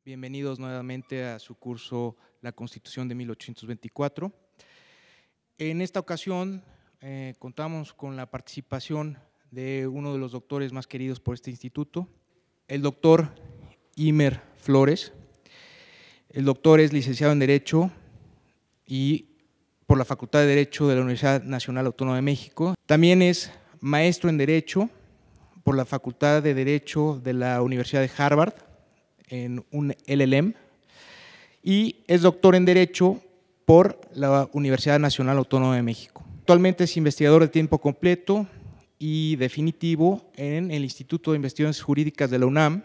Bienvenidos nuevamente a su curso La Constitución de 1824. En esta ocasión contamos con la participación de uno de los doctores más queridos por este instituto, el doctor Imer Flores. El doctor es licenciado en Derecho y por la Facultad de Derecho de la Universidad Nacional Autónoma de México. También es maestro en Derecho por la Facultad de Derecho de la Universidad de Harvard, en un LLM, y es doctor en Derecho por la Universidad Nacional Autónoma de México. Actualmente es investigador de tiempo completo y definitivo en el Instituto de Investigaciones Jurídicas de la UNAM,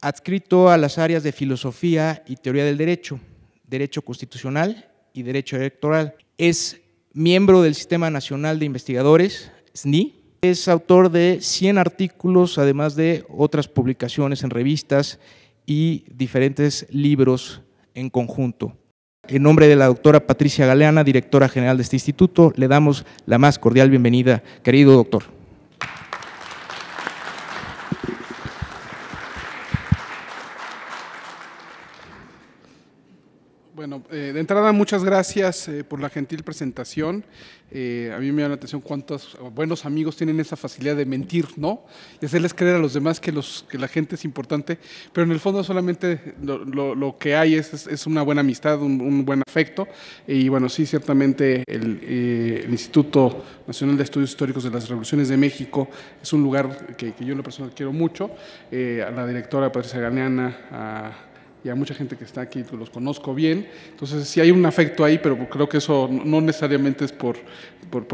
adscrito a las áreas de Filosofía y Teoría del Derecho, Derecho Constitucional y Derecho Electoral. Es miembro del Sistema Nacional de Investigadores, SNI. Es autor de 100 artículos, además de otras publicaciones en revistas y diferentes libros en conjunto. En nombre de la doctora Patricia Galeana, directora general de este instituto, le damos la más cordial bienvenida, querido doctor. Bueno, de entrada, muchas gracias por la gentil presentación. A mí me da la atención cuántos buenos amigos tienen esa facilidad de mentir, ¿no? Y hacerles creer a los demás que la gente es importante, pero en el fondo solamente lo que hay es una buena amistad, un buen afecto. Y bueno, sí, ciertamente el Instituto Nacional de Estudios Históricos de las Revoluciones de México es un lugar que yo en lo personal quiero mucho. A la directora Patricia Galeana, y a mucha gente que está aquí, los conozco bien, entonces sí hay un afecto ahí, pero creo que eso no necesariamente es por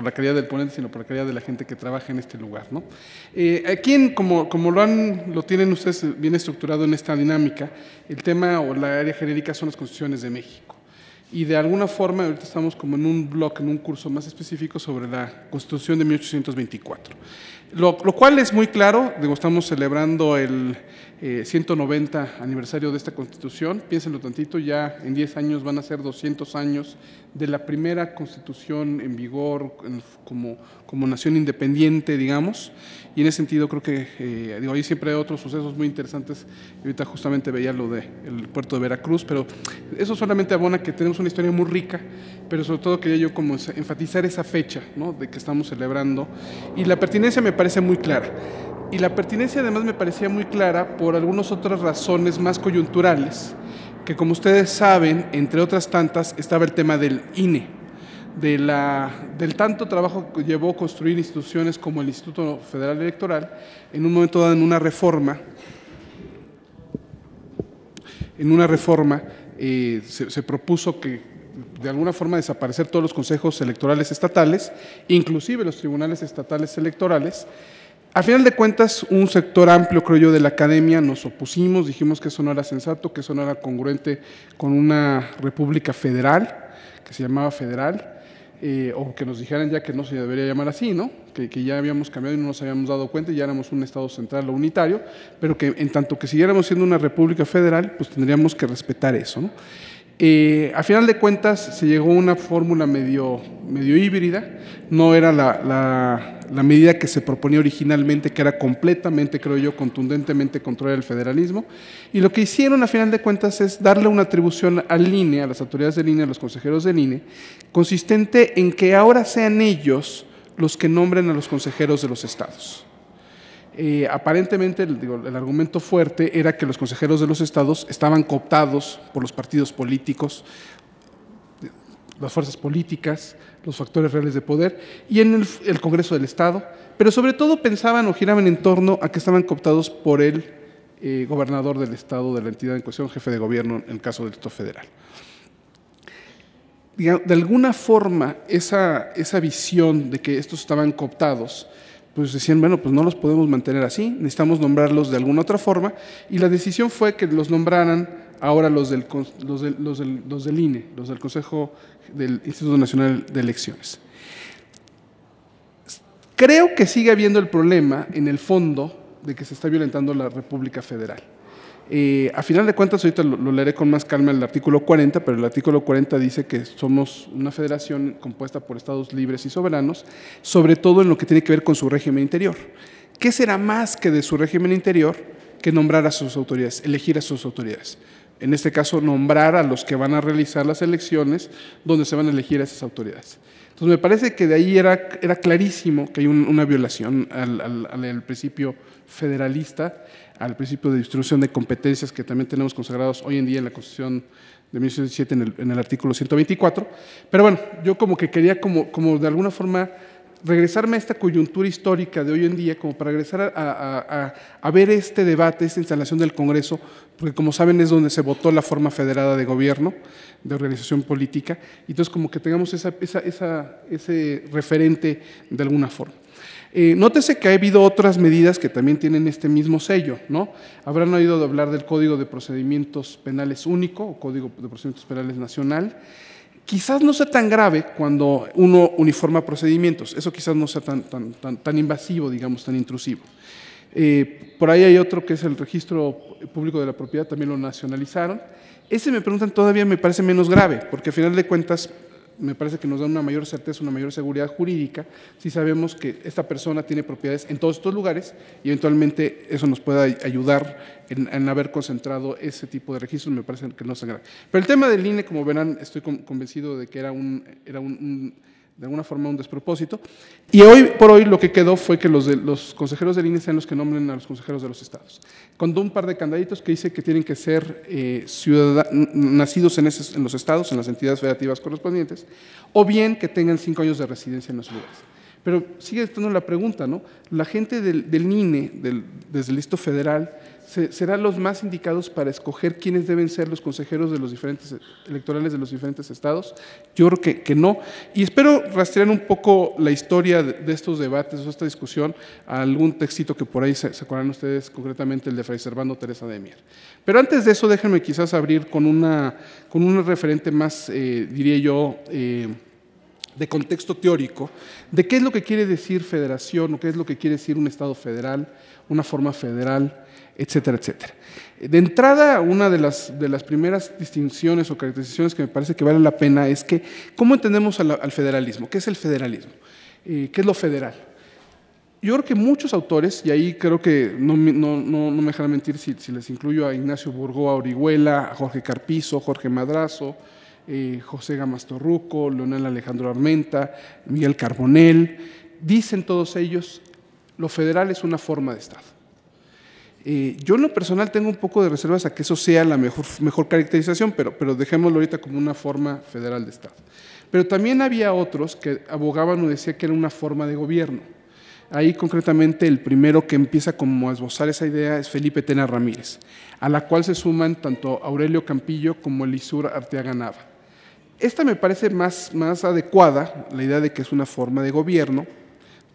la calidad del ponente, sino por la calidad de la gente que trabaja en este lugar, ¿no? Aquí, como lo tienen ustedes bien estructurado en esta dinámica, el tema o la área genérica son las constituciones de México. Y de alguna forma, ahorita estamos como en un bloque, en un curso más específico sobre la Constitución de 1824. Lo cual es muy claro, estamos celebrando el 190 aniversario de esta Constitución. Piénsenlo tantito, ya en 10 años van a ser 200 años de la primera Constitución en vigor como nación independiente, digamos. Y en ese sentido creo que, ahí siempre hay otros sucesos muy interesantes. Ahorita justamente veía lo del puerto de Veracruz, pero eso solamente abona que tenemos una historia muy rica, pero sobre todo quería yo como enfatizar esa fecha, ¿no?, de que estamos celebrando. Y la pertinencia me parece muy clara. Y la pertinencia además me parecía muy clara por algunas otras razones más coyunturales, que como ustedes saben, entre otras tantas, estaba el tema del INE, del tanto trabajo que llevó a construir instituciones como el Instituto Federal Electoral, en un momento dado en una reforma se propuso que de alguna forma desaparecer todos los consejos electorales estatales, inclusive los tribunales estatales electorales. A final de cuentas, un sector amplio, creo yo, de la academia nos opusimos, dijimos que eso no era sensato, que eso no era congruente con una república federal, que se llamaba federal, o que nos dijeran ya que no se debería llamar así, ¿no? Que ya habíamos cambiado y no nos habíamos dado cuenta y ya éramos un estado central o unitario, pero que en tanto que siguiéramos siendo una república federal, pues tendríamos que respetar eso, ¿no? A final de cuentas se llegó a una fórmula medio híbrida, no era la medida que se proponía originalmente, que era completamente, creo yo, contundentemente contra el federalismo, y lo que hicieron a final de cuentas es darle una atribución al INE, a las autoridades del INE, a los consejeros del INE, consistente en que ahora sean ellos los que nombren a los consejeros de los estados. Aparentemente, el argumento fuerte era que los consejeros de los estados estaban cooptados por los partidos políticos, las fuerzas políticas, los factores reales de poder y en el Congreso del Estado, pero sobre todo pensaban o giraban en torno a que estaban cooptados por el gobernador del estado, de la entidad en cuestión, jefe de gobierno en el caso del Estado federal. De alguna forma, esa visión de que estos estaban cooptados, pues decían, bueno, pues no los podemos mantener así, necesitamos nombrarlos de alguna otra forma, y la decisión fue que los nombraran ahora los del INE, los del Consejo del Instituto Nacional de Elecciones. Creo que sigue habiendo el problema, en el fondo, de que se está violentando la República Federal. A final de cuentas, ahorita lo leeré con más calma el artículo 40, pero el artículo 40 dice que somos una federación compuesta por estados libres y soberanos, sobre todo en lo que tiene que ver con su régimen interior. ¿Qué será más que de su régimen interior que nombrar a sus autoridades, elegir a sus autoridades. En este caso, nombrar a los que van a realizar las elecciones donde se van a elegir a esas autoridades. Entonces, me parece que de ahí era clarísimo que hay una violación al principio federalista, al principio de distribución de competencias que también tenemos consagrados hoy en día en la Constitución de 1917 en el artículo 124. Pero bueno, yo como que quería como de alguna forma regresarme a esta coyuntura histórica de hoy en día, como para regresar a ver este debate, esta instalación del Congreso, porque como saben es donde se votó la forma federada de gobierno, de organización política, y entonces como que tengamos ese referente de alguna forma. Nótese que ha habido otras medidas que también tienen este mismo sello, ¿no? Habrán oído hablar del Código de Procedimientos Penales Único o Código de Procedimientos Penales Nacional. Quizás no sea tan grave cuando uno uniforma procedimientos, eso quizás no sea tan invasivo, digamos, tan intrusivo. Por ahí hay otro que es el Registro Público de la Propiedad, también lo nacionalizaron. Ese, me preguntan, todavía me parece menos grave, porque al final de cuentas me parece que nos da una mayor certeza, una mayor seguridad jurídica, si sabemos que esta persona tiene propiedades en todos estos lugares y eventualmente eso nos pueda ayudar en haber concentrado ese tipo de registros, me parece que no es tan grave. Pero el tema del INE, como verán, estoy convencido de que era de alguna forma un despropósito, y hoy por hoy lo que quedó fue que los consejeros del INE sean los que nombren a los consejeros de los estados, con un par de candaditos que dice que tienen que ser nacidos en los estados, en las entidades federativas correspondientes, o bien que tengan 5 años de residencia en los lugares. Pero sigue estando la pregunta, ¿no? La gente del INE, desde el listo federal, serán los más indicados para escoger quiénes deben ser los consejeros de los diferentes electorales de los diferentes estados. Yo creo que no. Y espero rastrear un poco la historia de estos debates, de esta discusión, a algún textito que por ahí se acuerdan ustedes, concretamente el de Fray Servando Teresa de Mier. Pero antes de eso, déjenme quizás abrir con un referente más, diría yo, de contexto teórico, de qué es lo que quiere decir federación, o qué es lo que quiere decir un Estado federal, una forma federal, etcétera, etcétera. De entrada, una de las primeras distinciones o caracterizaciones que me parece que vale la pena es que, ¿cómo entendemos al federalismo? ¿Qué es el federalismo? ¿Qué es lo federal? Yo creo que muchos autores, y ahí creo que no me dejarán mentir si les incluyo a Ignacio Burgoa Orihuela, a Jorge Carpizo, Jorge Madrazo, José Gamastorruco, Leonel Alejandro Armenta, Miguel Carbonell, dicen todos ellos, lo federal es una forma de Estado. Yo en lo personal tengo un poco de reservas a que eso sea la mejor caracterización, pero dejémoslo ahorita como una forma federal de Estado. Pero también había otros que abogaban o decían que era una forma de gobierno. Ahí concretamente el primero que empieza como a esbozar esa idea es Felipe Tena Ramírez, a la cual se suman tanto Aurelio Campillo como Elisur Arteaga Nava. Esta me parece más adecuada, la idea de que es una forma de gobierno.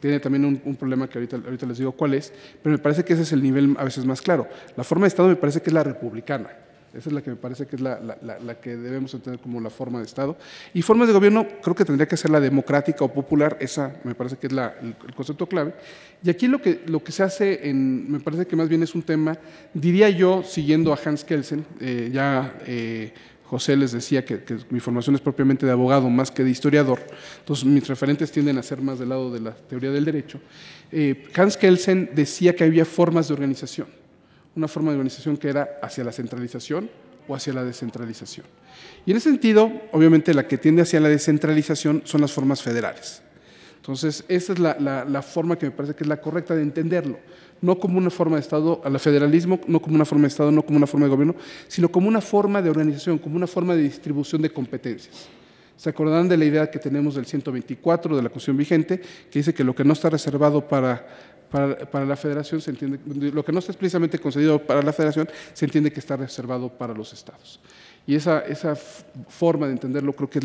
Tiene también un problema que ahorita les digo cuál es, pero me parece que ese es el nivel a veces más claro. La forma de Estado me parece que es la republicana. Esa es la que me parece que es la que debemos entender como la forma de Estado. Y formas de gobierno creo que tendría que ser la democrática o popular, esa me parece que es el concepto clave. Y aquí lo que se hace, me parece que más bien es un tema, diría yo, siguiendo a Hans Kelsen, José les decía que mi formación es propiamente de abogado más que de historiador, entonces mis referentes tienden a ser más del lado de la teoría del derecho. Hans Kelsen decía que había formas de organización, una forma de organización que era hacia la centralización o hacia la descentralización. Y en ese sentido, obviamente la que tiende hacia la descentralización son las formas federales. Entonces, esa es la forma que me parece que es la correcta de entenderlo, no como una forma de Estado, al federalismo, no como una forma de Estado, no como una forma de gobierno, sino como una forma de organización, como una forma de distribución de competencias. ¿Se acordarán de la idea que tenemos del 124 de la Constitución vigente, que dice que lo que no está reservado para la federación, se entiende, lo que no está explícitamente concedido para la federación, se entiende que está reservado para los estados? Y esa forma de entenderlo creo que es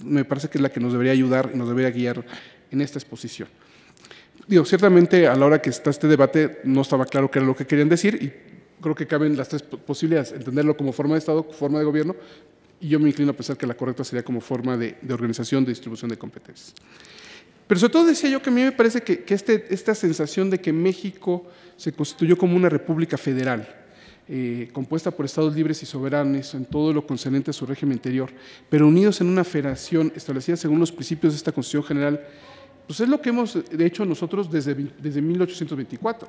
me parece que es la que nos debería ayudar y nos debería guiar en esta exposición. Digo, ciertamente a la hora que está este debate no estaba claro qué era lo que querían decir y creo que caben las tres posibilidades, entenderlo como forma de Estado, forma de gobierno, y yo me inclino a pensar que la correcta sería como forma de organización, de distribución de competencias. Pero sobre todo decía yo que a mí me parece que esta sensación de que México se constituyó como una república federal, compuesta por estados libres y soberanos en todo lo concerniente a su régimen interior, pero unidos en una federación establecida según los principios de esta Constitución General, pues es lo que hemos hecho nosotros desde 1824.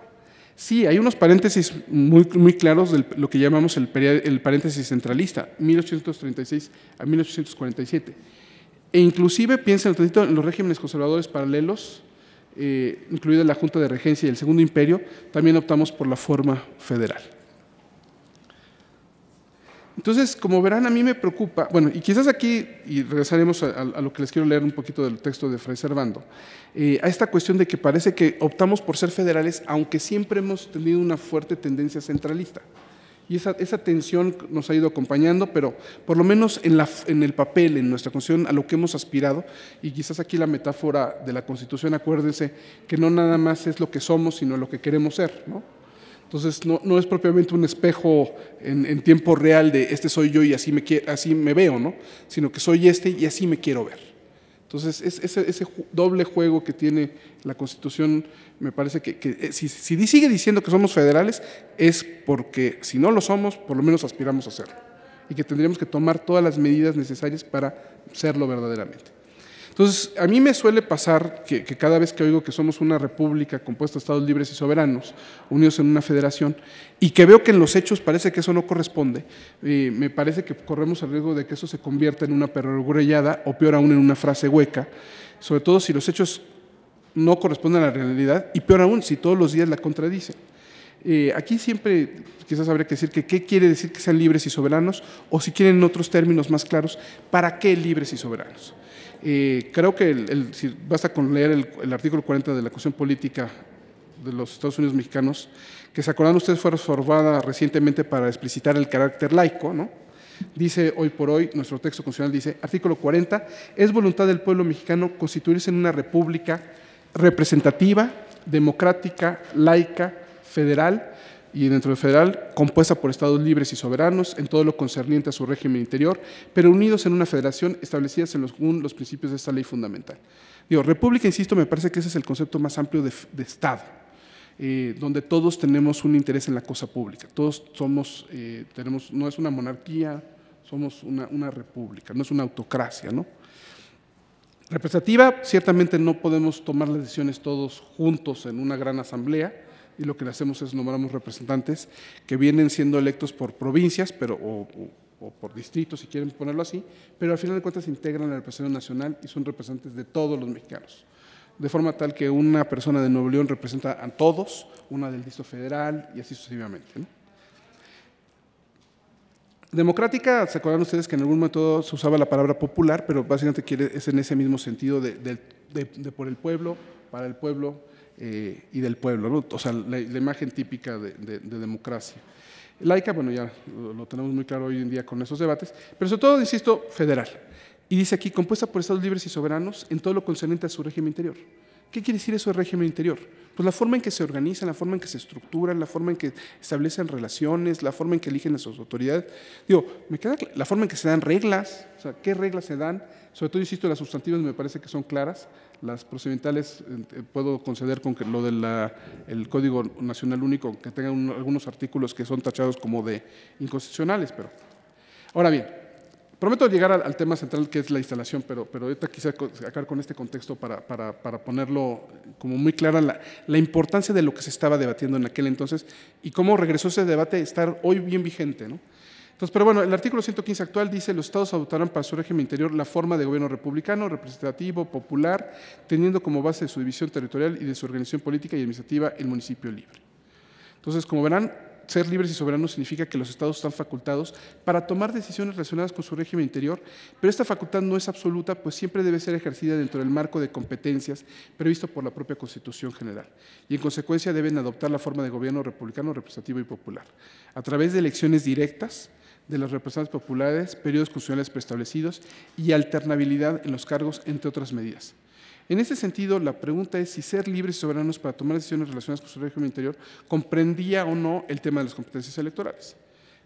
Sí, hay unos paréntesis muy claros de lo que llamamos el paréntesis centralista, 1836 a 1847. E inclusive, piensen un ratito en los regímenes conservadores paralelos, incluida la Junta de Regencia y el Segundo Imperio, también optamos por la forma federal. Entonces, como verán, a mí me preocupa, bueno, y quizás aquí, y regresaremos a lo que les quiero leer un poquito del texto de Fray Servando, a esta cuestión de que parece que optamos por ser federales, aunque siempre hemos tenido una fuerte tendencia centralista. Y esa tensión nos ha ido acompañando, pero por lo menos en el papel, en nuestra Constitución, a lo que hemos aspirado, y quizás aquí la metáfora de la Constitución, acuérdense que no nada más es lo que somos, sino lo que queremos ser, ¿no? Entonces, no es propiamente un espejo en tiempo real de este soy yo y así me veo, ¿no? Sino que soy este y así me quiero ver. Entonces, ese doble juego que tiene la Constitución, me parece que si sigue diciendo que somos federales, es porque si no lo somos, por lo menos aspiramos a serlo. Y que tendríamos que tomar todas las medidas necesarias para serlo verdaderamente. Entonces, a mí me suele pasar que cada vez que oigo que somos una república compuesta de estados libres y soberanos, unidos en una federación, y que veo que en los hechos parece que eso no corresponde, me parece que corremos el riesgo de que eso se convierta en una perogrullada o peor aún en una frase hueca, sobre todo si los hechos no corresponden a la realidad y peor aún si todos los días la contradicen. Aquí siempre quizás habría que decir que qué quiere decir que sean libres y soberanos, o si quieren en otros términos más claros, ¿para qué libres y soberanos? Creo que si basta con leer el artículo 40 de la Constitución Política de los Estados Unidos Mexicanos, que se acordan ustedes fue reformada recientemente para explicitar el carácter laico, ¿no? Dice hoy por hoy, nuestro texto constitucional dice, artículo 40, es voluntad del pueblo mexicano constituirse en una república representativa, democrática, laica, federal, y dentro del federal, compuesta por estados libres y soberanos en todo lo concerniente a su régimen interior, pero unidos en una federación establecida según los principios de esta ley fundamental. Digo, república, insisto, me parece que ese es el concepto más amplio de Estado, donde todos tenemos un interés en la cosa pública, todos somos, no es una monarquía, somos una república, no es una autocracia, ¿no? Representativa, ciertamente no podemos tomar las decisiones todos juntos en una gran asamblea, y lo que hacemos es nombramos representantes que vienen siendo electos por provincias o por distritos, si quieren ponerlo así, pero al final de cuentas se integran a la representación nacional y son representantes de todos los mexicanos. De forma tal que una persona de Nuevo León representa a todos, una del Distrito Federal y así sucesivamente, ¿no? Democrática, se acuerdan ustedes que en algún momento se usaba la palabra popular, pero básicamente es en ese mismo sentido de por el pueblo, para el pueblo, y del pueblo, ¿no? O sea, la imagen típica de democracia. Laica, bueno, ya lo tenemos muy claro hoy en día con esos debates, pero sobre todo, insisto, federal. Y dice aquí, compuesta por estados libres y soberanos en todo lo concerniente a su régimen interior. ¿Qué quiere decir eso de régimen interior? Pues la forma en que se organizan, la forma en que se estructuran, la forma en que establecen relaciones, la forma en que eligen a sus autoridades. Digo, me queda la forma en que se dan reglas, o sea, qué reglas se dan. Sobre todo, insisto, las sustantivas me parece que son claras. Las procedimentales puedo conceder con que lo del Código Nacional Único, que tenga algunos artículos que son tachados como de inconstitucionales. Pero ahora bien, prometo llegar al tema central que es la instalación, pero ahorita quise acabar con este contexto para ponerlo como muy clara la importancia de lo que se estaba debatiendo en aquel entonces y cómo regresó ese debate a estar hoy bien vigente, ¿no? Entonces, pero bueno, el artículo 115 actual dice: los estados adoptarán para su régimen interior la forma de gobierno republicano, representativo, popular, teniendo como base de su división territorial y de su organización política y administrativa el municipio libre. Entonces, como verán, ser libres y soberanos significa que los estados están facultados para tomar decisiones relacionadas con su régimen interior, pero esta facultad no es absoluta, pues siempre debe ser ejercida dentro del marco de competencias previsto por la propia Constitución General, y en consecuencia deben adoptar la forma de gobierno republicano, representativo y popular, a través de elecciones directas de los representantes populares, periodos constitucionales preestablecidos y alternabilidad en los cargos, entre otras medidas. En este sentido, la pregunta es si ser libres y soberanos para tomar decisiones relacionadas con su régimen interior comprendía o no el tema de las competencias electorales.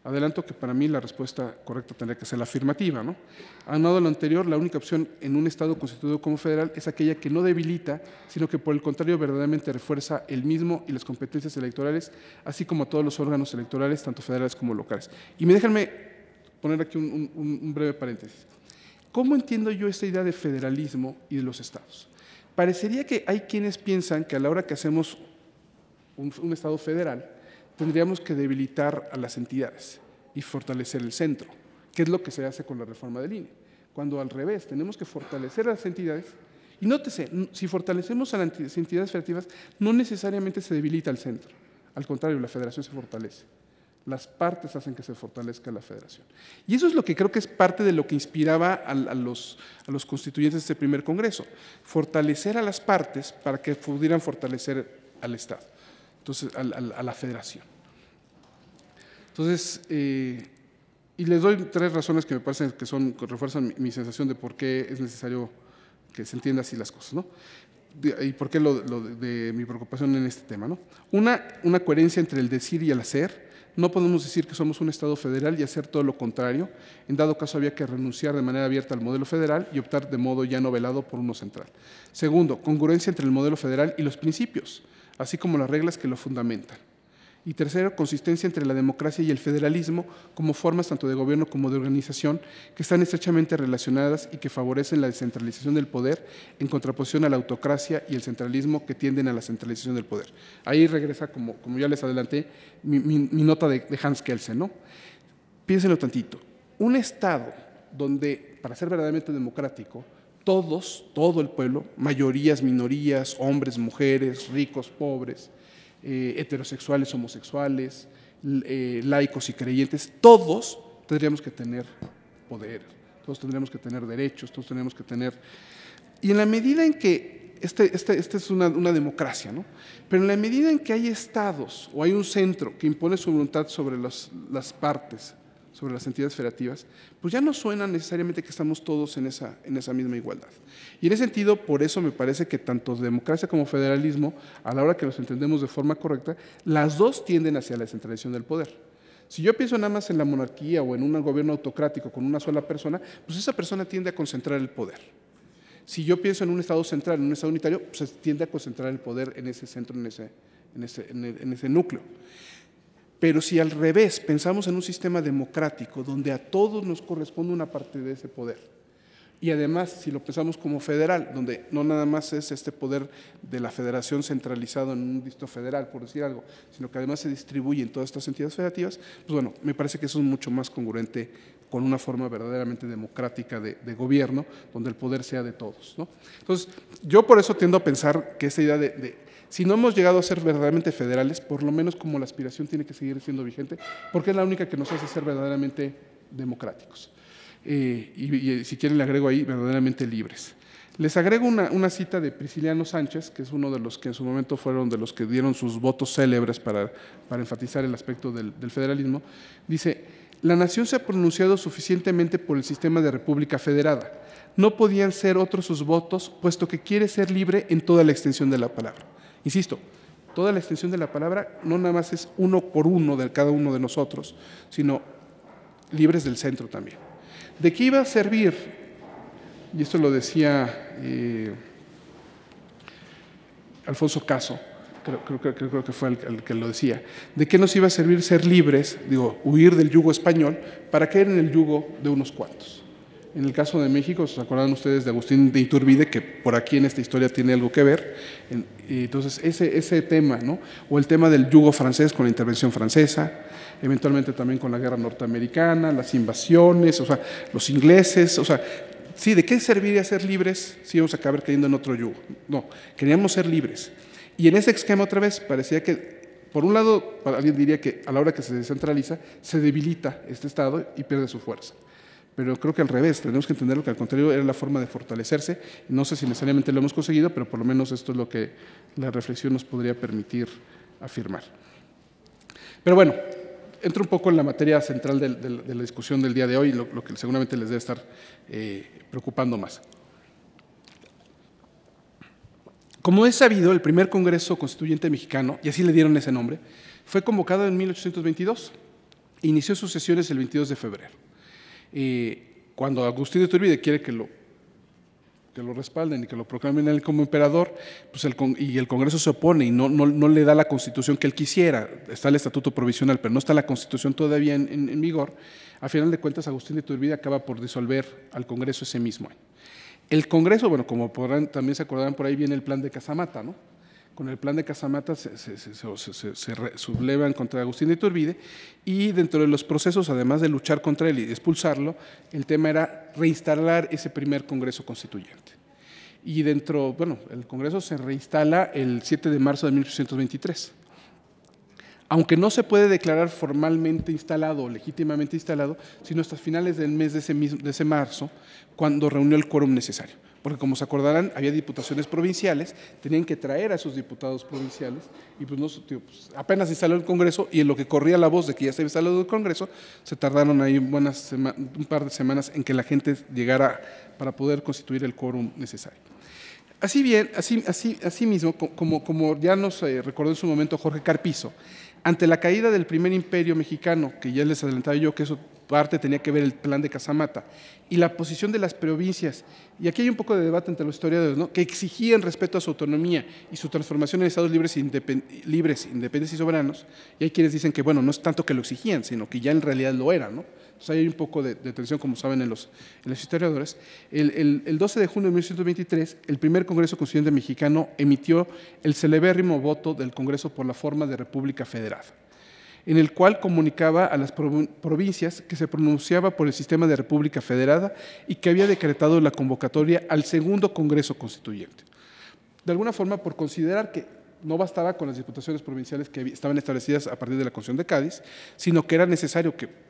Adelanto que para mí la respuesta correcta tendría que ser la afirmativa, ¿no? Aunado a lo anterior, la única opción en un Estado constituido como federal es aquella que no debilita, sino que por el contrario verdaderamente refuerza el mismo y las competencias electorales, así como todos los órganos electorales, tanto federales como locales. Y déjenme poner aquí un breve paréntesis. ¿Cómo entiendo yo esta idea de federalismo y de los estados? Parecería que hay quienes piensan que a la hora que hacemos un Estado federal, tendríamos que debilitar a las entidades y fortalecer el centro, que es lo que se hace con la reforma del INE. Cuando al revés, tenemos que fortalecer a las entidades, y nótese, si fortalecemos a las entidades federativas, no necesariamente se debilita el centro, al contrario, la federación se fortalece. Las partes hacen que se fortalezca la federación. Y eso es lo que creo que es parte de lo que inspiraba a los constituyentes de este primer Congreso, fortalecer a las partes para que pudieran fortalecer al Estado, entonces a la federación. Entonces, y les doy 3 razones que me parecen que refuerzan mi sensación de por qué es necesario que se entienda así las cosas, ¿no? Y por qué de mi preocupación en este tema, ¿no? Una coherencia entre el decir y el hacer. No podemos decir que somos un Estado federal y hacer todo lo contrario. En dado caso, había que renunciar de manera abierta al modelo federal y optar de modo ya no velado por uno central. Segundo, congruencia entre el modelo federal y los principios, así como las reglas que lo fundamentan. Y tercero, consistencia entre la democracia y el federalismo como formas tanto de gobierno como de organización que están estrechamente relacionadas y que favorecen la descentralización del poder en contraposición a la autocracia y el centralismo que tienden a la centralización del poder. Ahí regresa, como ya les adelanté, mi nota de Hans Kelsen, ¿no? Piénsenlo tantito. Un Estado donde, para ser verdaderamente democrático, todo el pueblo, mayorías, minorías, hombres, mujeres, ricos, pobres, heterosexuales, homosexuales, laicos y creyentes, todos tendríamos que tener poder, todos tendríamos que tener derechos, todos tendríamos que tener… Y en la medida en que, esta es una democracia, ¿no? Pero en la medida en que hay estados o hay un centro que impone su voluntad sobre las partes, sobre las entidades federativas, pues ya no suena necesariamente que estamos todos en esa misma igualdad. Y en ese sentido, por eso me parece que tanto democracia como federalismo, a la hora que los entendemos de forma correcta, las dos tienden hacia la descentralización del poder. Si yo pienso nada más en la monarquía o en un gobierno autocrático con una sola persona, pues esa persona tiende a concentrar el poder. Si yo pienso en un Estado central, en un Estado unitario, pues tiende a concentrar el poder en ese centro, en ese núcleo. Pero si al revés pensamos en un sistema democrático donde a todos nos corresponde una parte de ese poder, y además si lo pensamos como federal, donde no nada más es este poder de la federación centralizado en un distrito federal, por decir algo, sino que además se distribuye en todas estas entidades federativas, pues bueno, me parece que eso es mucho más congruente con una forma verdaderamente democrática de gobierno, donde el poder sea de todos, ¿no? Entonces, yo por eso tiendo a pensar que esta idea si no hemos llegado a ser verdaderamente federales, por lo menos como la aspiración tiene que seguir siendo vigente, porque es la única que nos hace ser verdaderamente democráticos. Y si quieren le agrego ahí, verdaderamente libres. Les agrego una cita de Prisciliano Sánchez, que es uno de los que en su momento fueron de los que dieron sus votos célebres para enfatizar el aspecto del federalismo. Dice: la nación se ha pronunciado suficientemente por el sistema de república federada. No podían ser otros sus votos, puesto que quiere ser libre en toda la extensión de la palabra. Insisto, toda la extensión de la palabra no nada más es uno por uno de cada uno de nosotros, sino libres del centro también. ¿De qué iba a servir? Y esto lo decía Alfonso Caso, creo que fue el que lo decía. ¿De qué nos iba a servir ser libres, huir del yugo español, para caer en el yugo de unos cuantos? En el caso de México, ¿se acuerdan ustedes de Agustín de Iturbide, que por aquí en esta historia tiene algo que ver? Entonces, ese tema, ¿no? O el tema del yugo francés con la intervención francesa, eventualmente también con la guerra norteamericana, las invasiones, o sea, los ingleses, o sea, sí, ¿de qué serviría ser libres si íbamos a acabar cayendo en otro yugo? No, queríamos ser libres. Y en ese esquema otra vez parecía que, por un lado, alguien diría que a la hora que se descentraliza, se debilita este Estado y pierde su fuerza. Pero creo que al revés, tenemos que entenderlo que al contrario era la forma de fortalecerse. No sé si necesariamente lo hemos conseguido, pero por lo menos esto es lo que la reflexión nos podría permitir afirmar. Pero bueno, entro un poco en la materia central de la discusión del día de hoy, lo que seguramente les debe estar preocupando más. Como es sabido, el primer Congreso Constituyente mexicano, y así le dieron ese nombre, fue convocado en 1822 e inició sus sesiones el 22 de febrero. Cuando Agustín de Iturbide quiere que lo respalden y que lo proclamen él como emperador, pues y el Congreso se opone y no le da la Constitución que él quisiera. Está el Estatuto Provisional, pero no está la Constitución todavía en vigor. A final de cuentas, Agustín de Iturbide acaba por disolver al Congreso ese mismo año. El Congreso, bueno, como podrán, también se acordarán, por ahí viene el plan de Casamata, ¿no? con el plan de Casamata se sublevan contra Agustín de Iturbide, y dentro de los procesos, además de luchar contra él y expulsarlo, el tema era reinstalar ese primer Congreso Constituyente. Y bueno, el Congreso se reinstala el 7 de marzo de 1823. Aunque no se puede declarar formalmente instalado o legítimamente instalado, sino hasta finales del mes de ese marzo, cuando reunió el quórum necesario. Porque como se acordarán, había diputaciones provinciales, tenían que traer a esos diputados provinciales, y pues apenas se instaló el Congreso, y en lo que corría la voz de que ya se había instalado el Congreso, se tardaron ahí un par de semanas en que la gente llegara para poder constituir el quórum necesario. Asimismo, como ya nos recordó en su momento Jorge Carpizo, ante la caída del primer imperio mexicano, que ya les adelantaba yo que eso parte tenía que ver el plan de Casamata, y la posición de las provincias, y aquí hay un poco de debate entre los historiadores, ¿no?, que exigían respeto a su autonomía y su transformación en estados libres, independientes y soberanos, y hay quienes dicen que, bueno, no es tanto que lo exigían, sino que ya en realidad lo eran, ¿no? Entonces hay un poco de tensión, como saben, en los historiadores. El 12 de junio de 1823, el primer Congreso Constituyente mexicano emitió el celebérrimo voto del Congreso por la forma de República Federada, en el cual comunicaba a las provincias que se pronunciaba por el sistema de República Federada y que había decretado la convocatoria al segundo Congreso Constituyente. De alguna forma, por considerar que no bastaba con las diputaciones provinciales que estaban establecidas a partir de la Constitución de Cádiz, sino que era necesario que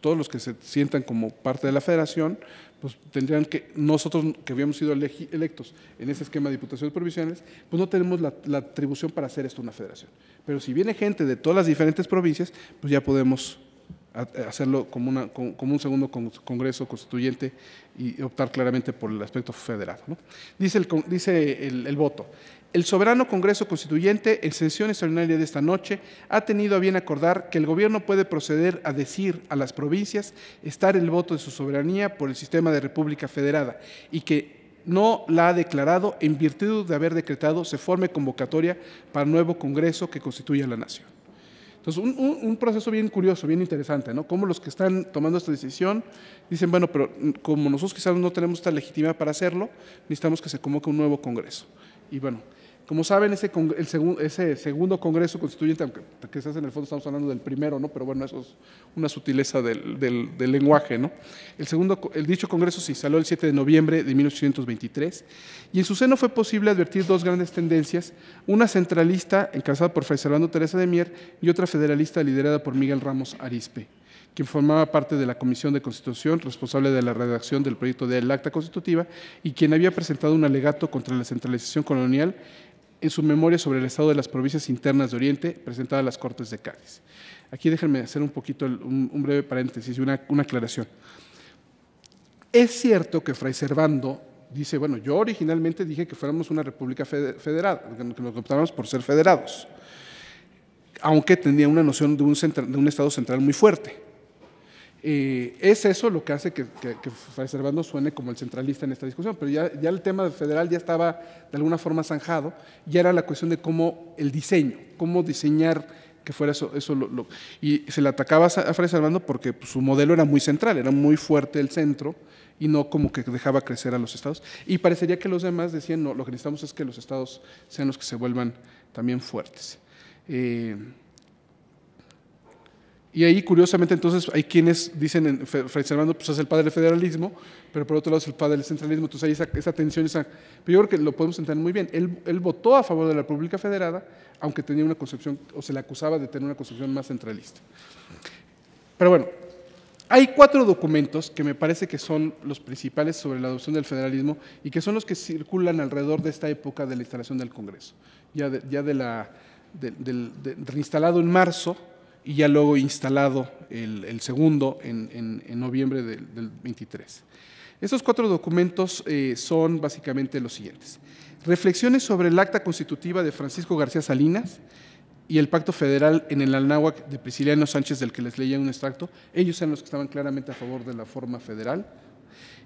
todos los que se sientan como parte de la federación, pues tendrían que, nosotros que habíamos sido electos en ese esquema de diputaciones provinciales, pues no tenemos la atribución para hacer esto una federación. Pero si viene gente de todas las diferentes provincias, pues ya podemos hacerlo como un segundo Congreso Constituyente y optar claramente por el aspecto federado, ¿no? Dice el voto: el soberano Congreso Constituyente, en sesión extraordinaria de esta noche, ha tenido a bien acordar que el Gobierno puede proceder a decir a las provincias estar el voto de su soberanía por el sistema de República Federada, y que no la ha declarado, en virtud de haber decretado se forme convocatoria para el nuevo Congreso que constituya la nación. Entonces, un proceso bien curioso, bien interesante, ¿no? Como los que están tomando esta decisión dicen, bueno, pero como nosotros quizás no tenemos esta legitimidad para hacerlo, necesitamos que se convoque un nuevo Congreso. Y bueno, como saben, ese segundo Congreso Constituyente, aunque quizás en el fondo estamos hablando del primero, ¿no?, pero bueno, eso es una sutileza del lenguaje, ¿no? El dicho Congreso se instaló el 7 de noviembre de 1823, y en su seno fue posible advertir dos grandes tendencias: una centralista encabezada por Fray Servando Teresa de Mier y otra federalista liderada por Miguel Ramos Arizpe, quien formaba parte de la Comisión de Constitución, responsable de la redacción del proyecto del Acta Constitutiva, y quien había presentado un alegato contra la centralización colonial en su memoria sobre el estado de las provincias internas de Oriente, presentada a las Cortes de Cádiz. Aquí déjenme hacer un poquito un breve paréntesis y una aclaración. Es cierto que Fray Servando dice, bueno, yo originalmente dije que fuéramos una república federada, que nos optáramos por ser federados, aunque tenía una noción de un estado central muy fuerte. Es eso lo que hace que Fray Servando suene como el centralista en esta discusión, pero ya el tema federal ya estaba de alguna forma zanjado, ya era la cuestión de cómo el diseño, cómo diseñar que fuera eso y se le atacaba a Fray Servando porque pues, su modelo era muy central, era muy fuerte el centro, y no como que dejaba crecer a los estados, y parecería que los demás decían, no, lo que necesitamos es que los estados sean los que se vuelvan también fuertes. Y ahí, curiosamente, entonces, hay quienes dicen, Fray Servando pues, es el padre del federalismo, pero por otro lado es el padre del centralismo, entonces hay esa tensión, pero yo creo que lo podemos entender muy bien. Él votó a favor de la República Federada, aunque tenía una concepción, o se le acusaba de tener una concepción más centralista. Pero bueno, hay 4 documentos que me parece que son los principales sobre la adopción del federalismo y que son los que circulan alrededor de esta época de la instalación del Congreso, reinstalado en marzo, y ya luego instalado el segundo en noviembre del 23. Estos 4 documentos son básicamente los siguientes: reflexiones sobre el acta constitutiva de Francisco García Salinas y el pacto federal en el Anáhuac de Prisciliano Sánchez, del que les leía un extracto. Ellos eran los que estaban claramente a favor de la forma federal.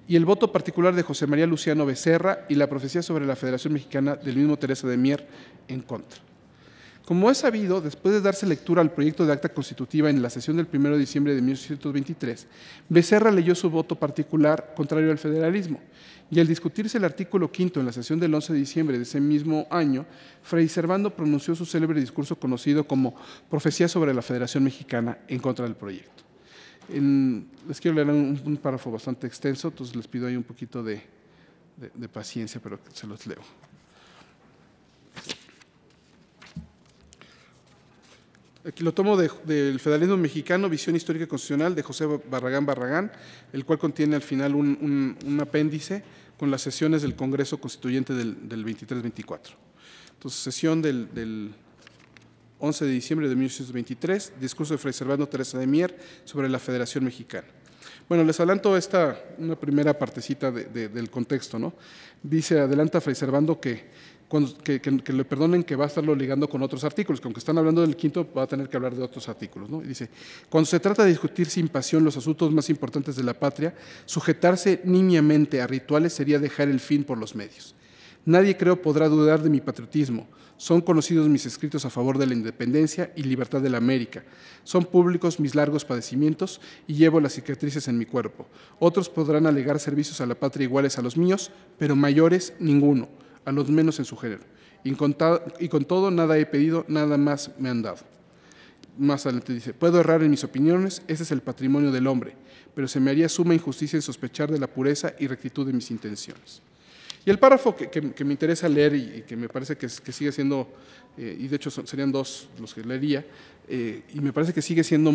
Y el voto particular de José María Luciano Becerra y la profecía sobre la Federación Mexicana del mismo Teresa de Mier en contra. Como es sabido, después de darse lectura al proyecto de acta constitutiva en la sesión del 1 de diciembre de 1823, Becerra leyó su voto particular contrario al federalismo, y al discutirse el artículo 5 en la sesión del 11 de diciembre de ese mismo año, Fray Servando pronunció su célebre discurso conocido como Profecía sobre la Federación Mexicana en contra del proyecto. Les quiero leer un párrafo bastante extenso, entonces les pido ahí un poquito de paciencia, pero se los leo. Aquí lo tomo del Federalismo Mexicano, Visión Histórica y Constitucional, de José Barragán, el cual contiene al final un apéndice con las sesiones del Congreso Constituyente del 23-24. Entonces, sesión del 11 de diciembre de 1823, discurso de Fray Servando Teresa de Mier sobre la Federación Mexicana. Bueno, les adelanto una primera partecita del contexto, ¿no? Dice, adelanta Fray Servando que le perdonen, que va a estarlo ligando con otros artículos, que aunque están hablando del 5, va a tener que hablar de otros artículos, ¿no? Y dice, cuando se trata de discutir sin pasión los asuntos más importantes de la patria, sujetarse nimiamente a rituales sería dejar el fin por los medios. Nadie, creo, podrá dudar de mi patriotismo. Son conocidos mis escritos a favor de la independencia y libertad de la América. Son públicos mis largos padecimientos y llevo las cicatrices en mi cuerpo. Otros podrán alegar servicios a la patria iguales a los míos, pero mayores ninguno, a los menos en su género. Y con todo nada he pedido, nada más me han dado. Más adelante dice, puedo errar en mis opiniones, ese es el patrimonio del hombre, pero se me haría suma injusticia en sospechar de la pureza y rectitud de mis intenciones. Y el párrafo que me interesa leer y que me parece que sigue siendo, y de hecho serían dos los que leería, y me parece que sigue siendo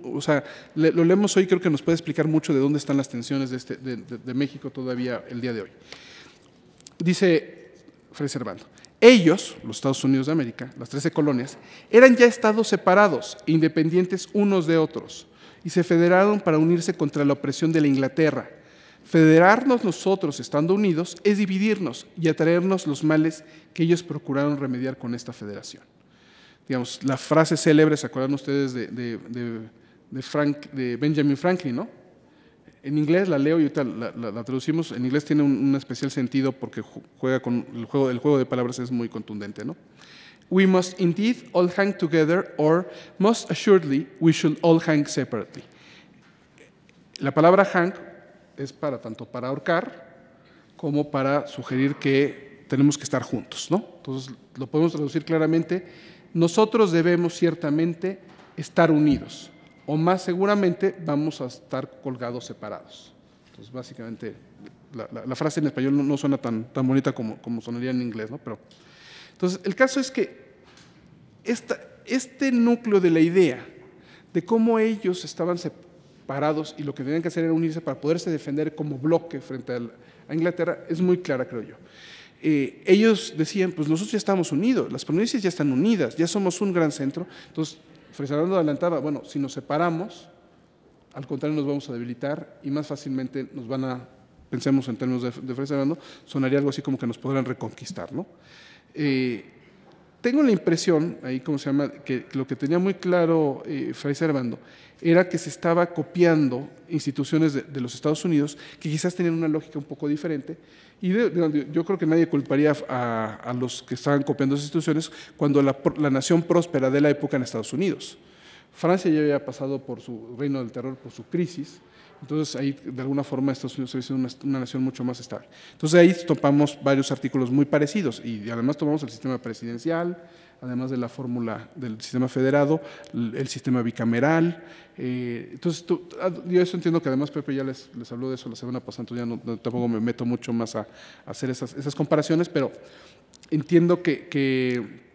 o sea, lo leemos hoy, creo que nos puede explicar mucho de dónde están las tensiones de México todavía el día de hoy. Dice Fray Servando, ellos, los Estados Unidos de América, las 13 colonias, eran ya estados separados e independientes unos de otros, y se federaron para unirse contra la opresión de la Inglaterra. Federarnos nosotros, estando unidos, es dividirnos y atraernos los males que ellos procuraron remediar con esta federación. Digamos, la frase célebre, ¿se acuerdan ustedes de Benjamin Franklin, no? En inglés la leo y ahorita la traducimos. En inglés tiene un especial sentido porque juega con el juego de palabras es muy contundente, ¿no? We must indeed all hang together, or most assuredly we should all hang separately. La palabra hang es tanto para ahorcar como para sugerir que tenemos que estar juntos, ¿no? Entonces, lo podemos traducir claramente. Nosotros debemos ciertamente estar unidos, o más seguramente vamos a estar colgados separados. Entonces, básicamente, la frase en español no suena tan bonita como sonaría en inglés, ¿no? Pero, entonces, el caso es que este núcleo de la idea de cómo ellos estaban separados y lo que tenían que hacer era unirse para poderse defender como bloque frente a Inglaterra es muy clara, creo yo. Ellos decían, pues nosotros ya estamos unidos, las provincias ya están unidas, ya somos un gran centro. Entonces, Fray Servando adelantaba, bueno, si nos separamos, al contrario nos vamos a debilitar y más fácilmente nos van a, pensemos en términos de Fray Servando, sonaría algo así como que nos podrán reconquistar, ¿no? Tengo la impresión, ahí cómo se llama, que lo que tenía muy claro Fray Servando era que se estaba copiando instituciones de los Estados Unidos que quizás tenían una lógica un poco diferente, y yo creo que nadie culparía a los que estaban copiando esas instituciones cuando la nación próspera de la época en Estados Unidos. Francia ya había pasado por su reino del terror, por su crisis, entonces ahí de alguna forma Estados Unidos es una nación mucho más estable. Entonces ahí topamos varios artículos muy parecidos y además tomamos el sistema presidencial, además de la fórmula del sistema federado, el sistema bicameral. Entonces yo eso entiendo que además Pepe ya les habló de eso la semana pasada, entonces ya tampoco me meto mucho más a hacer esas comparaciones, pero entiendo que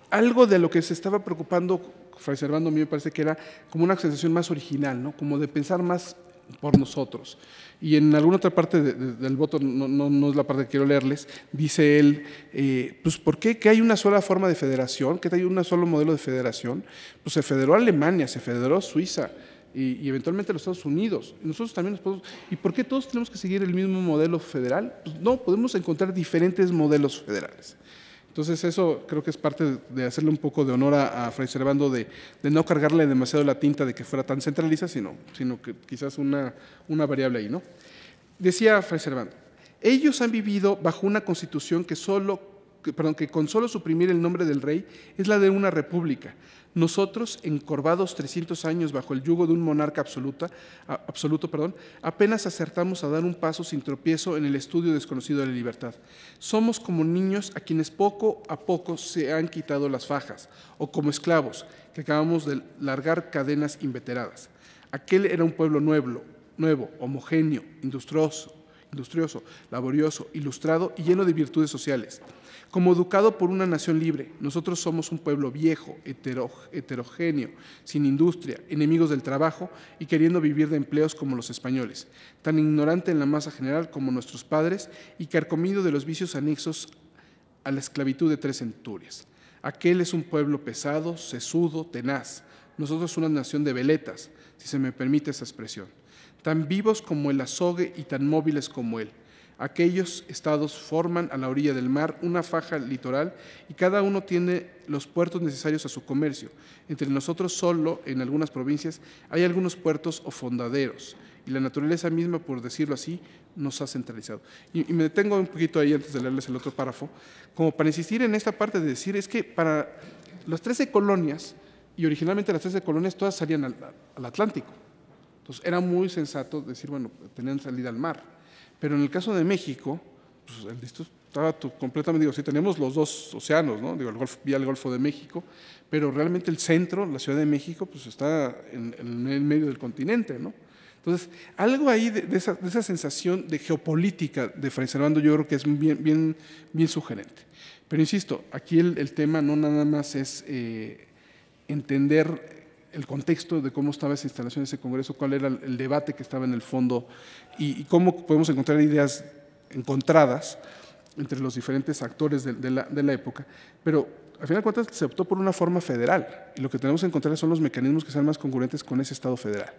algo de lo que se estaba preocupando Fray Servando a mí me parece que era como una sensación más original, ¿no? Como de pensar más por nosotros. Y en alguna otra parte del voto, no es la parte que quiero leerles, dice él, pues ¿por qué? Que hay una sola forma de federación, que hay un solo modelo de federación. Pues se federó Alemania, se federó Suiza y eventualmente los Estados Unidos. Y nosotros también nos podemos. ¿Y por qué todos tenemos que seguir el mismo modelo federal? Pues no, podemos encontrar diferentes modelos federales. Entonces eso creo que es parte de hacerle un poco de honor a Fray Servando, de no cargarle demasiado la tinta de que fuera tan centralista, sino que quizás una variable ahí, ¿no? Decía Fray Servando, ellos han vivido bajo una constitución que solo que con solo suprimir el nombre del rey es la de una república. Nosotros, encorvados 300 años bajo el yugo de un monarca absoluto, apenas acertamos a dar un paso sin tropiezo en el estudio desconocido de la libertad. Somos como niños a quienes poco a poco se han quitado las fajas, o como esclavos que acabamos de largar cadenas inveteradas. Aquel era un pueblo nuevo, homogéneo, industrioso, laborioso, ilustrado y lleno de virtudes sociales. Como educado por una nación libre, nosotros somos un pueblo viejo, heterogéneo, sin industria, enemigos del trabajo y queriendo vivir de empleos como los españoles, tan ignorante en la masa general como nuestros padres y carcomido de los vicios anexos a la esclavitud de 3 centurias. Aquel es un pueblo pesado, sesudo, tenaz. Nosotros una nación de veletas, si se me permite esa expresión, tan vivos como el azogue y tan móviles como él. Aquellos estados forman a la orilla del mar una faja litoral y cada uno tiene los puertos necesarios a su comercio. Entre nosotros solo, en algunas provincias, hay algunos puertos o fondaderos y la naturaleza misma, por decirlo así, nos ha centralizado. Y me detengo un poquito ahí antes de leerles el otro párrafo, como para insistir en esta parte de decir, es que para las 13 colonias, y originalmente las 13 colonias todas salían al Atlántico. Entonces era muy sensato decir, bueno, tenían salida al mar. Pero en el caso de México, pues el distrito estaba completamente, digo, sí tenemos los 2 océanos, ¿no? Digo, vía el Golfo de México, pero realmente el centro, la Ciudad de México, pues está en el medio del continente, ¿no? Entonces, algo ahí de esa sensación de geopolítica de Fray Servando yo creo que es bien sugerente. Pero insisto, aquí el tema no nada más es entender el contexto de cómo estaba esa instalación, ese congreso, cuál era el debate que estaba en el fondo y cómo podemos encontrar ideas encontradas entre los diferentes actores de la época, pero al final de cuentas se optó por una forma federal y lo que tenemos que encontrar son los mecanismos que sean más congruentes con ese Estado federal.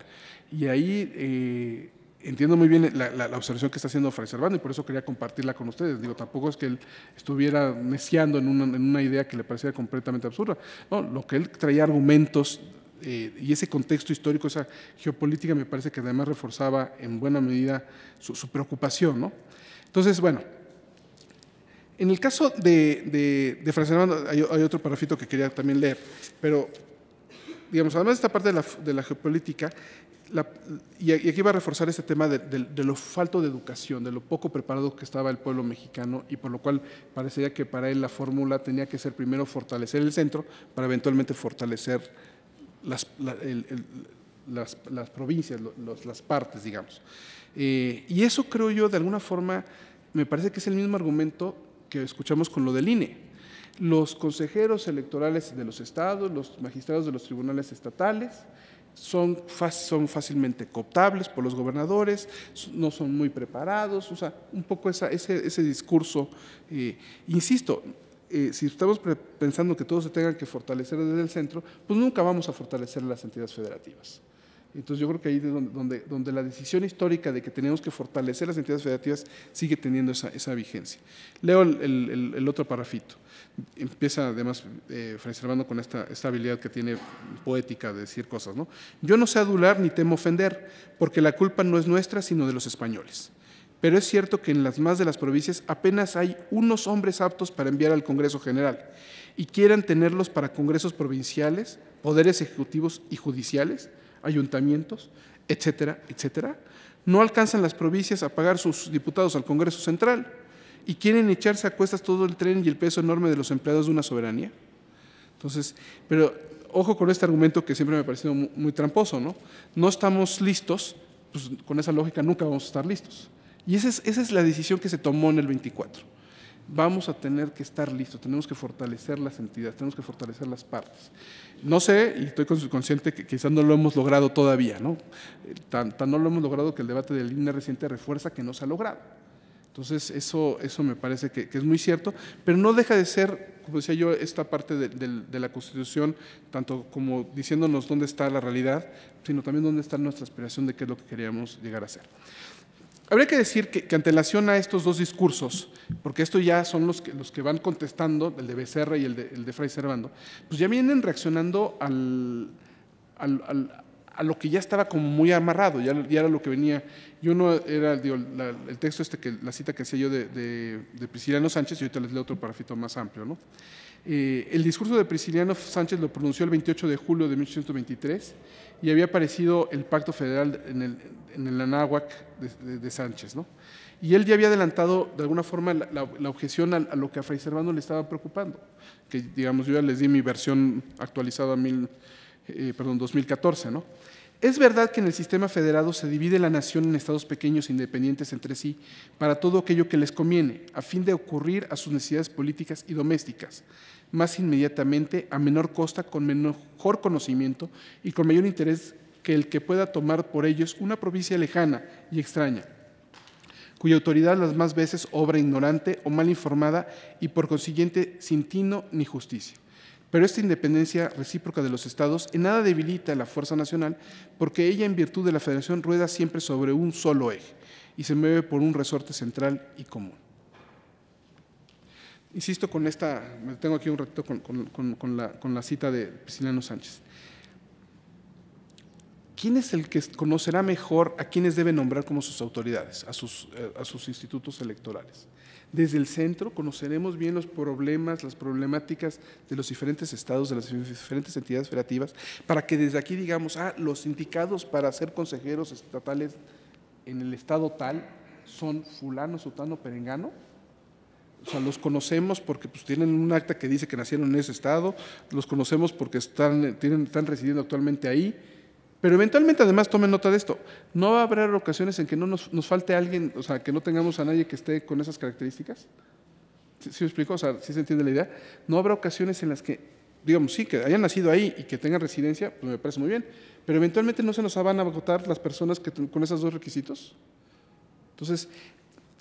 Y ahí entiendo muy bien la observación que está haciendo Fray Servando y por eso quería compartirla con ustedes. Digo, tampoco es que él estuviera neciando en una idea que le parecía completamente absurda. No, lo que él traía argumentos y ese contexto histórico, esa geopolítica, me parece que además reforzaba en buena medida su preocupación, ¿no? Entonces, bueno, en el caso de Fray Servando hay otro parrafito que quería también leer, pero, digamos, además de esta parte de la geopolítica, y aquí va a reforzar este tema de lo falto de educación, de lo poco preparado que estaba el pueblo mexicano y por lo cual parecería que para él la fórmula tenía que ser primero fortalecer el centro para eventualmente fortalecer las provincias, las partes, digamos. Y eso creo yo, de alguna forma, me parece que es el mismo argumento que escuchamos con lo del INE. Los consejeros electorales de los estados, los magistrados de los tribunales estatales, son fácilmente cooptables por los gobernadores, no son muy preparados, o sea, un poco ese discurso, insisto, si estamos pensando que todo se tenga que fortalecer desde el centro, pues nunca vamos a fortalecer las entidades federativas. Entonces yo creo que ahí es donde la decisión histórica de que tenemos que fortalecer las entidades federativas sigue teniendo esa vigencia. Leo el otro parrafito. Empieza además Fray Servando con esta habilidad que tiene poética de decir cosas, ¿no? Yo no sé adular ni temo ofender, porque la culpa no es nuestra sino de los españoles. Pero es cierto que en las más de las provincias apenas hay unos hombres aptos para enviar al Congreso General y quieran tenerlos para congresos provinciales, poderes ejecutivos y judiciales, ayuntamientos, etcétera, etcétera. No alcanzan las provincias a pagar sus diputados al Congreso Central y quieren echarse a cuestas todo el tren y el peso enorme de los empleados de una soberanía. Entonces, pero ojo con este argumento que siempre me ha parecido muy tramposo, ¿no? No estamos listos, pues con esa lógica nunca vamos a estar listos. Y esa es la decisión que se tomó en el 24. Vamos a tener que estar listos, tenemos que fortalecer las entidades, tenemos que fortalecer las partes. No sé, y estoy consciente que quizás no lo hemos logrado todavía, ¿no? Tan no lo hemos logrado que el debate del INE reciente refuerza que no se ha logrado. Entonces, eso me parece que es muy cierto, pero no deja de ser, como decía yo, esta parte de la Constitución, tanto como diciéndonos dónde está la realidad, sino también dónde está nuestra aspiración de qué es lo que queríamos llegar a ser. Habría que decir que antelación a estos dos discursos, porque estos ya son los que van contestando, el de Becerra y el de Fray Servando, pues ya vienen reaccionando a a lo que ya estaba como muy amarrado, ya era lo que venía. Yo no era, digo, el texto la cita que hacía yo de Prisciliano Sánchez, y ahorita les leo otro parrafito más amplio, ¿no? El discurso de Prisciliano Sánchez lo pronunció el 28 de julio de 1823 y había aparecido el Pacto Federal en el Anáhuac de Sánchez, ¿no? Y él ya había adelantado de alguna forma la objeción a lo que a Fray Servando le estaba preocupando, que digamos yo ya les di mi versión actualizada 2014, ¿no? Es verdad que en el sistema federado se divide la nación en estados pequeños e independientes entre sí para todo aquello que les conviene, a fin de ocurrir a sus necesidades políticas y domésticas, más inmediatamente, a menor costa, con mejor conocimiento y con mayor interés que el que pueda tomar por ellos una provincia lejana y extraña, cuya autoridad las más veces obra ignorante o mal informada y por consiguiente sin tino ni justicia. Pero esta independencia recíproca de los estados en nada debilita la fuerza nacional, porque ella, en virtud de la federación, rueda siempre sobre un solo eje y se mueve por un resorte central y común. Insisto con esta, me tengo aquí un ratito con la cita de Prisciliano Sánchez. ¿Quién es el que conocerá mejor a quienes debe nombrar como sus autoridades, a sus institutos electorales? Desde el centro conoceremos bien los problemas, las problemáticas de los diferentes estados, de las diferentes entidades federativas, para que desde aquí digamos, los indicados para ser consejeros estatales en el estado tal son fulano, sutano, perengano. O sea, los conocemos porque pues, tienen un acta que dice que nacieron en ese estado, los conocemos porque están residiendo actualmente ahí. Pero eventualmente, además, tomen nota de esto, no va a haber ocasiones en que no nos falte alguien, o sea, que no tengamos a nadie que esté con esas características. ¿Sí me explico? O sea, ¿sí se entiende la idea? No habrá ocasiones en las que, digamos, sí, que hayan nacido ahí y que tengan residencia, pues me parece muy bien, pero eventualmente no se nos van a agotar las personas con esos dos requisitos. Entonces,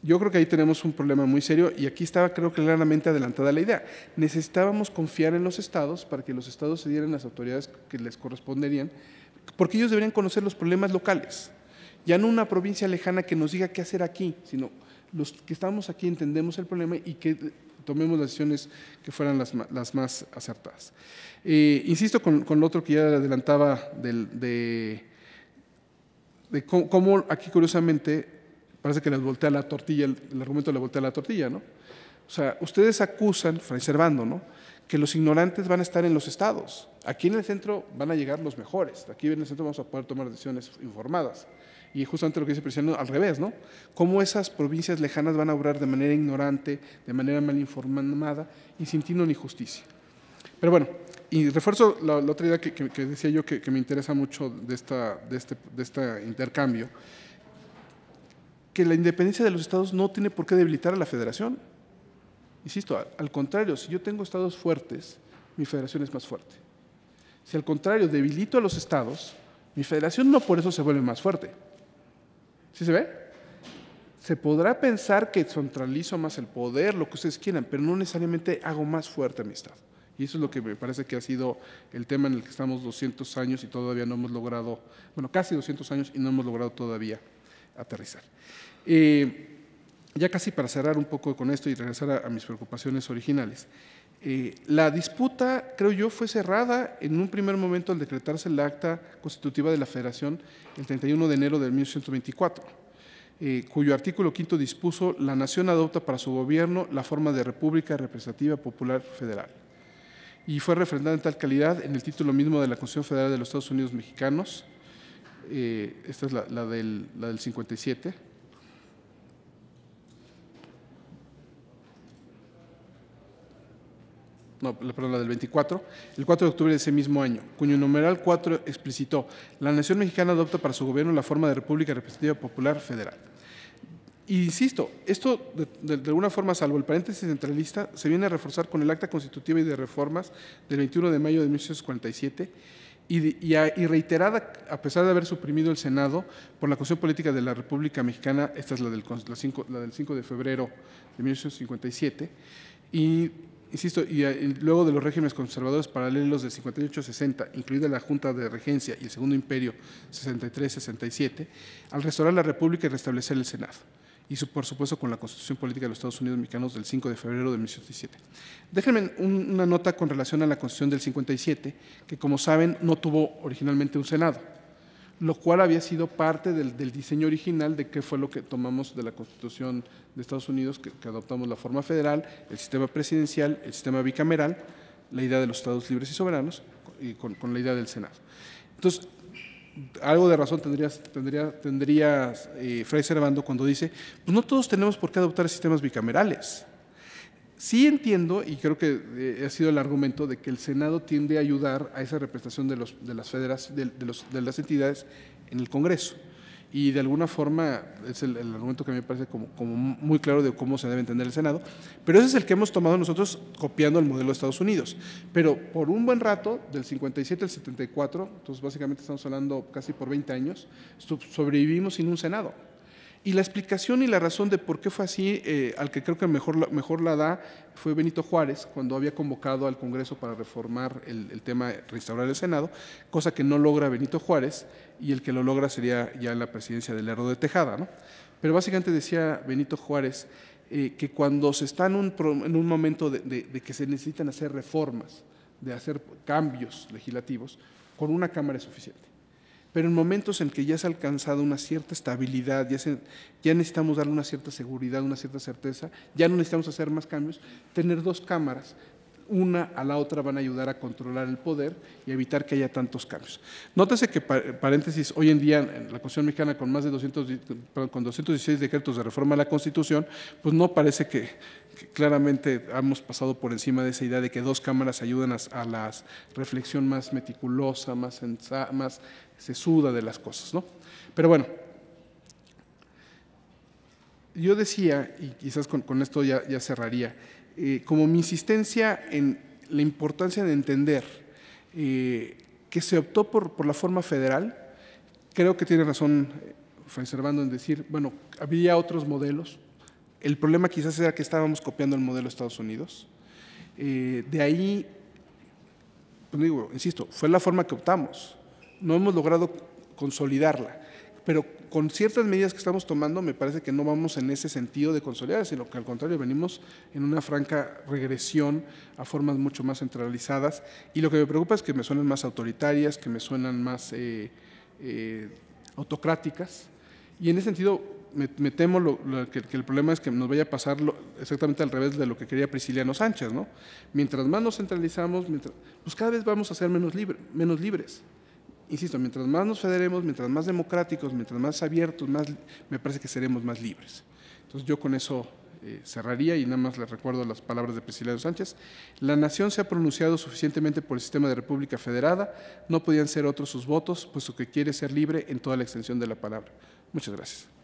yo creo que ahí tenemos un problema muy serio y aquí estaba, creo que claramente adelantada la idea. Necesitábamos confiar en los estados para que los estados se dieran las autoridades que les corresponderían, porque ellos deberían conocer los problemas locales, ya no una provincia lejana que nos diga qué hacer aquí, sino los que estamos aquí entendemos el problema y que tomemos las decisiones que fueran las más acertadas. Insisto con lo otro que ya adelantaba de cómo aquí curiosamente parece que les voltea la tortilla, el argumento le voltea la tortilla, ¿no? O sea, ustedes acusan, Fray Servando, ¿no?, que los ignorantes van a estar en los estados. Aquí en el centro van a llegar los mejores. Aquí en el centro vamos a poder tomar decisiones informadas. Y justamente lo que dice Prisciliano, al revés, ¿no? Cómo esas provincias lejanas van a obrar de manera ignorante, de manera mal informada y sin tino ni justicia. Pero bueno, y refuerzo la otra idea que decía yo que me interesa mucho de este intercambio, que la independencia de los estados no tiene por qué debilitar a la federación. Insisto, al contrario, si yo tengo estados fuertes, mi federación es más fuerte. Si al contrario debilito a los estados, mi federación no por eso se vuelve más fuerte. ¿Sí se ve? Se podrá pensar que centralizo más el poder, lo que ustedes quieran, pero no necesariamente hago más fuerte a mi estado. Y eso es lo que me parece que ha sido el tema en el que estamos 200 años y todavía no hemos logrado, bueno, casi 200 años y no hemos logrado todavía aterrizar. Ya casi para cerrar un poco con esto y regresar a mis preocupaciones originales. La disputa, creo yo, fue cerrada en un primer momento al decretarse el acta constitutiva de la Federación el 31 de enero de 1824, cuyo artículo 5 dispuso: la nación adopta para su gobierno la forma de República Representativa Popular Federal. Y fue refrendada en tal calidad en el título mismo de la Constitución Federal de los Estados Unidos Mexicanos. Esta es la del 57. No, perdón, la del 24, el 4 de octubre de ese mismo año, cuyo numeral 4 explicitó: la nación mexicana adopta para su gobierno la forma de República Representativa Popular Federal. Y insisto, esto de alguna forma, salvo el paréntesis centralista, se viene a reforzar con el acta constitutiva y de reformas del 21 de mayo de 1847 y reiterada, a pesar de haber suprimido el Senado, por la Constitución Política de la República Mexicana. Esta es la del 5 de febrero de 1857, y insisto, y luego de los regímenes conservadores paralelos de 58-60, incluida la Junta de Regencia y el Segundo Imperio 63-67, al restaurar la República y restablecer el Senado. Y por supuesto con la Constitución Política de los Estados Unidos Mexicanos del 5 de febrero de 1817. Déjenme una nota con relación a la Constitución del 57, que como saben no tuvo originalmente un Senado. lo cual había sido parte del diseño original de qué fue lo que tomamos de la Constitución de Estados Unidos, que adoptamos la forma federal, el sistema presidencial, el sistema bicameral, la idea de los estados libres y soberanos, y con la idea del Senado. Entonces, algo de razón tendría Fray Servando cuando dice, pues no todos tenemos por qué adoptar sistemas bicamerales. Sí entiendo, y creo que ha sido el argumento de que el Senado tiende a ayudar a esa representación de las entidades en el Congreso. Y de alguna forma es el argumento que me parece como muy claro de cómo se debe entender el Senado, pero ese es el que hemos tomado nosotros copiando el modelo de Estados Unidos. Pero por un buen rato, del 57 al 74, entonces básicamente estamos hablando casi por 20 años, sobrevivimos sin un Senado. Y la explicación y la razón de por qué fue así, al que creo que mejor la da, fue Benito Juárez, cuando había convocado al Congreso para reformar el tema, restaurar el Senado, cosa que no logra Benito Juárez, y el que lo logra sería ya la presidencia de Lerdo de Tejada, ¿no? Pero básicamente decía Benito Juárez que cuando se está en un momento de que se necesitan hacer reformas, de hacer cambios legislativos, con una Cámara es suficiente. Pero en momentos en que ya se ha alcanzado una cierta estabilidad, ya necesitamos darle una cierta seguridad, una cierta certeza, ya no necesitamos hacer más cambios, tener dos cámaras, una a la otra van a ayudar a controlar el poder y evitar que haya tantos cambios. Nótese que, paréntesis, hoy en día en la Constitución mexicana con más de 216 decretos de reforma a la Constitución, pues no parece que claramente hemos pasado por encima de esa idea de que dos cámaras ayudan a la reflexión más meticulosa, más sesuda de las cosas, ¿no? Pero bueno, yo decía, y quizás con esto ya cerraría, como mi insistencia en la importancia de entender que se optó por la forma federal, creo que tiene razón Fray Servando en decir, bueno, había otros modelos, el problema quizás era que estábamos copiando el modelo de Estados Unidos, de ahí, pues digo, insisto, fue la forma que optamos, no hemos logrado consolidarla, pero con ciertas medidas que estamos tomando me parece que no vamos en ese sentido de consolidar, sino que al contrario venimos en una franca regresión a formas mucho más centralizadas, y lo que me preocupa es que me suenan más autoritarias, que me suenan más autocráticas, y en ese sentido me temo que el problema es que nos vaya a pasar exactamente al revés de lo que quería Prisciliano Sánchez, ¿no? Mientras más nos centralizamos, pues cada vez vamos a ser menos libres. Insisto, mientras más nos federemos, mientras más democráticos, mientras más abiertos, me parece que seremos más libres. Entonces yo con eso cerraría y nada más les recuerdo las palabras de Prisciliano Sánchez. La nación se ha pronunciado suficientemente por el sistema de república federada, no podían ser otros sus votos, puesto que quiere ser libre en toda la extensión de la palabra. Muchas gracias.